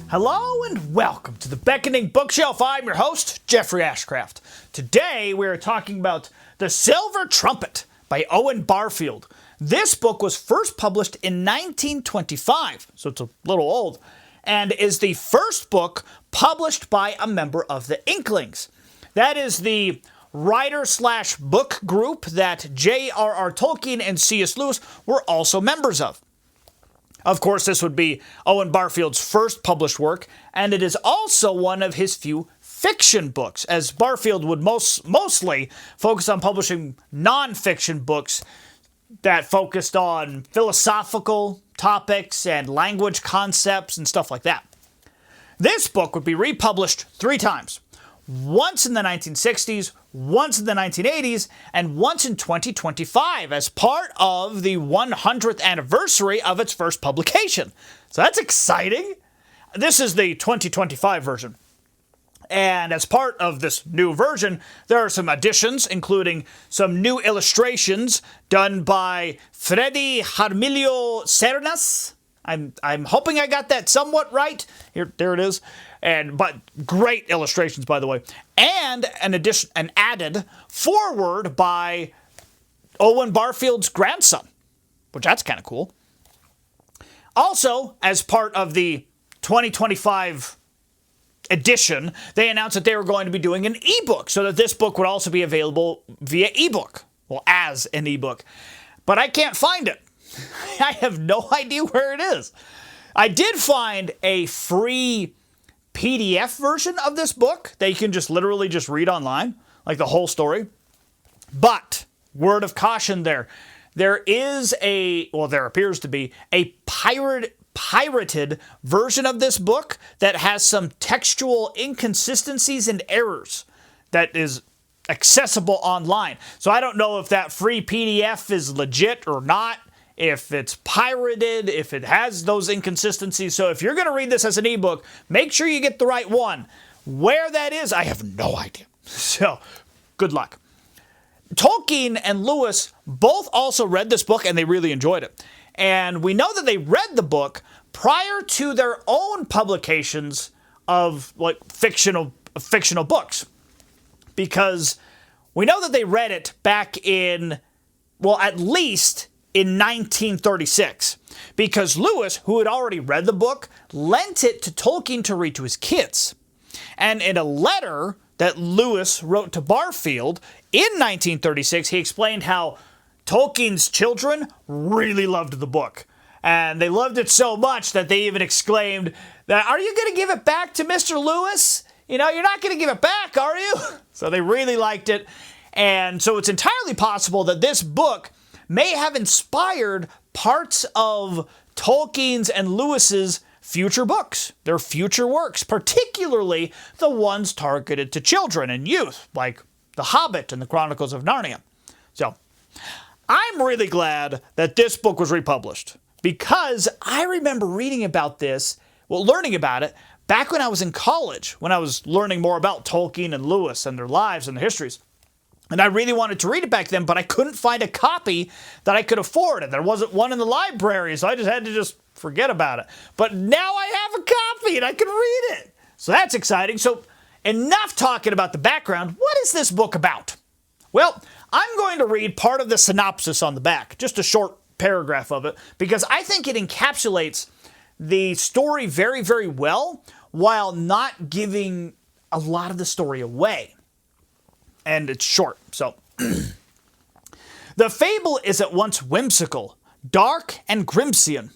Hello and welcome to the Beckoning Bookshelf. I'm your host, Jeffrey Ashcraft. Today we are talking about The Silver Trumpet by Owen Barfield. This book was first published in 1925, so it's a little old, and is the first book published by a member of the Inklings. That is the writer/book group that J.R.R. Tolkien and C.S. Lewis were also members of. Of course, this would be Owen Barfield's first published work, and it is also one of his few fiction books, as Barfield would mostly focus on publishing non-fiction books that focused on philosophical topics and language concepts and stuff like that. This book would be republished 3 times. Once in the 1960s, once in the 1980s, and once in 2025 as part of the 100th anniversary of its first publication. So that's exciting. This is the 2025 version. And as part of this new version, there are some additions, including some new illustrations done by Freddy Jaramillo Cernas. I'm hoping I got that somewhat right. There it is. But great illustrations, by the way. And an added foreword by Owen Barfield's grandson, which that's kind of cool. Also, as part of the 2025 edition, they announced that they were going to be doing an ebook, so that this book would also be available via ebook. Well, as an ebook. But I can't find it. I have no idea where it is. I did find a free PDF version of this book that you can literally read online, like the whole story. But, word of caution there appears to be a pirated version of this book that has some textual inconsistencies and errors that is accessible online. So I don't know if that free PDF is legit or not, if it's pirated, if it has those inconsistencies. So if you're going to read this as an ebook, make sure you get the right one. Where that is, I have no idea. So, good luck. Tolkien and Lewis both also read this book, and they really enjoyed it. And we know that they read the book prior to their own publications of fictional books. Because we know that they read it back in, at least in 1936, because Lewis, who had already read the book, lent it to Tolkien to read to his kids. And in a letter that Lewis wrote to Barfield in 1936, he explained how Tolkien's children really loved the book. And they loved it so much that they even exclaimed that, "Are you going to give it back to Mr. Lewis? You're not going to give it back, are you?" So they really liked it. And so it's entirely possible that this book may have inspired parts of Tolkien's and Lewis's future books, their future works, particularly the ones targeted to children and youth, like The Hobbit and the Chronicles of Narnia. So, I'm really glad that this book was republished, because I remember reading about this, learning about it, back when I was in college, when I was learning more about Tolkien and Lewis and their lives and their histories. And I really wanted to read it back then, but I couldn't find a copy that I could afford. And there wasn't one in the library, so I just had to forget about it. But now I have a copy and I can read it. So that's exciting. So enough talking about the background. What is this book about? Well, I'm going to read part of the synopsis on the back, just a short paragraph of it, because I think it encapsulates the story very, very well, while not giving a lot of the story away. And it's short, so. The fable is at once whimsical, dark, and Grimmsian.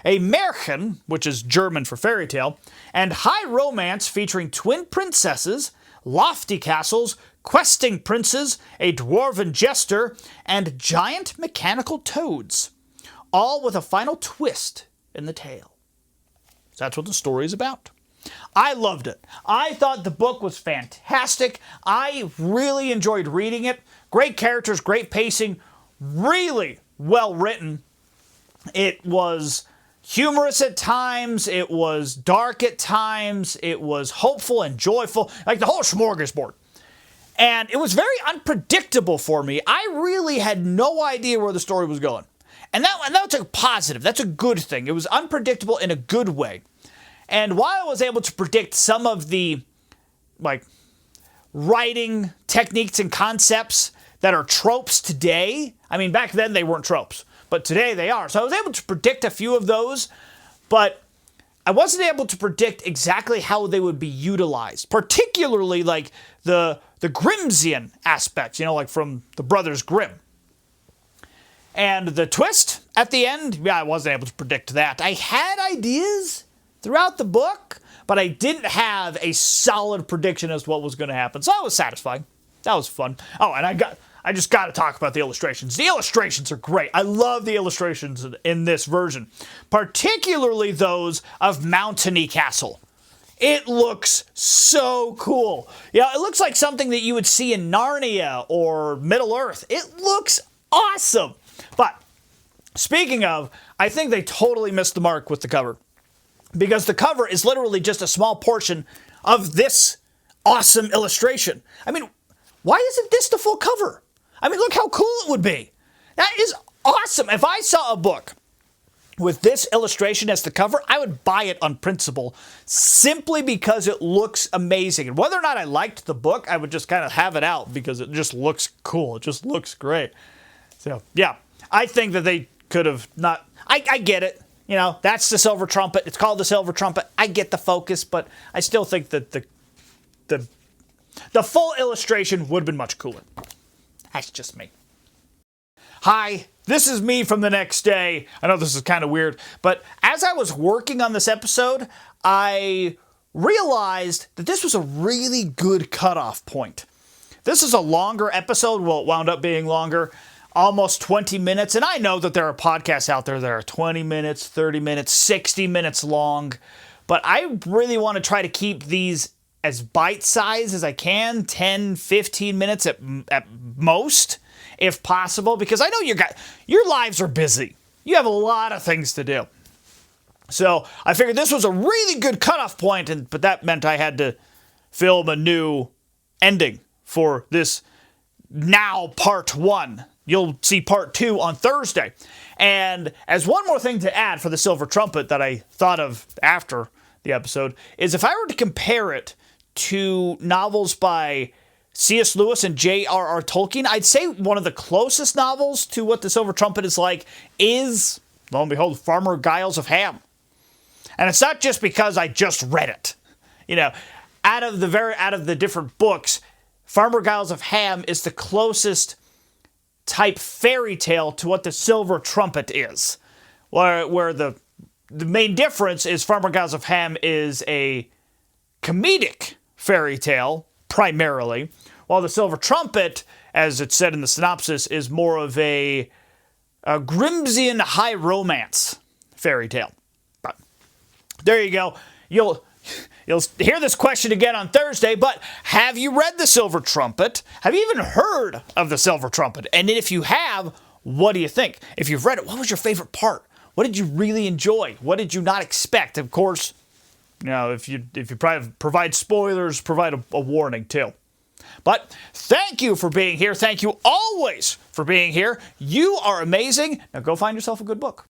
A Märchen, which is German for fairy tale, and high romance featuring twin princesses, lofty castles, questing princes, a dwarven jester, and giant mechanical toads, all with a final twist in the tale. So that's what the story is about. I loved it. I thought the book was fantastic. I really enjoyed reading it. Great characters, great pacing, really well written. It was humorous at times. It was dark at times. It was hopeful and joyful, like the whole smorgasbord. And it was very unpredictable for me. I really had no idea where the story was going. And that's a positive. That's a good thing. It was unpredictable in a good way. And while I was able to predict some of the like writing techniques and concepts that are tropes today, I mean, back then they weren't tropes, but today they are. So I was able to predict a few of those, but I wasn't able to predict exactly how they would be utilized, particularly like the Grimmsian aspects, like from the Brothers Grimm. And the twist at the end, yeah, I wasn't able to predict that. I had ideas throughout the book, but I didn't have a solid prediction as to what was going to happen. So I was satisfied. That was fun. Oh, and I just got to talk about the illustrations. The illustrations are great. I love the illustrations in this version, particularly those of Mountainy Castle. It looks so cool. It looks like something that you would see in Narnia or Middle-earth. It looks awesome. But speaking of, I think they totally missed the mark with the cover, because the cover is literally just a small portion of this awesome illustration. I mean, why isn't this the full cover? I mean, look how cool it would be. That is awesome. If I saw a book with this illustration as the cover, I would buy it on principle simply because it looks amazing. And whether or not I liked the book, I would just kind of have it out because it just looks cool. It just looks great. So, yeah, I think that they could have not... I get it. That's the Silver Trumpet. It's called the Silver Trumpet. I get the focus, but I still think that the full illustration would have been much cooler. That's just me. Hi, this is me from the next day. I know this is kind of weird, but as I was working on this episode, I realized that this was a really good cutoff point. This is a longer episode. Well, it wound up being longer, almost 20 minutes. And I know that there are podcasts out there that are 20 minutes, 30 minutes, 60 minutes long, but I really want to try to keep these as bite-sized as I can, 10, 15 minutes at most, if possible, because I know your lives are busy. You have a lot of things to do. So I figured this was a really good cutoff point, but that meant I had to film a new ending for this now part 1. You'll see part 2 on Thursday. And as one more thing to add for the Silver Trumpet that I thought of after the episode, is if I were to compare it to novels by C.S. Lewis and J.R.R. Tolkien, I'd say one of the closest novels to what the Silver Trumpet is like is, lo and behold, Farmer Giles of Ham. And it's not just because I just read it. Out of the different books, Farmer Giles of Ham is the closest type fairy tale to what the Silver Trumpet is. Where the main difference is Farmer Giles of Ham is a comedic fairy tale, primarily, while the Silver Trumpet, as it said in the synopsis, is more of a Grimmsian high romance fairy tale. But there you go. You'll hear this question again on Thursday, but have you read the Silver Trumpet? Have you even heard of the Silver Trumpet? And if you have, what do you think? If you've read it, what was your favorite part? What did you really enjoy? What did you not expect? Of course, if you provide spoilers, provide a warning too. But thank you for being here. Thank you always for being here. You are amazing. Now go find yourself a good book.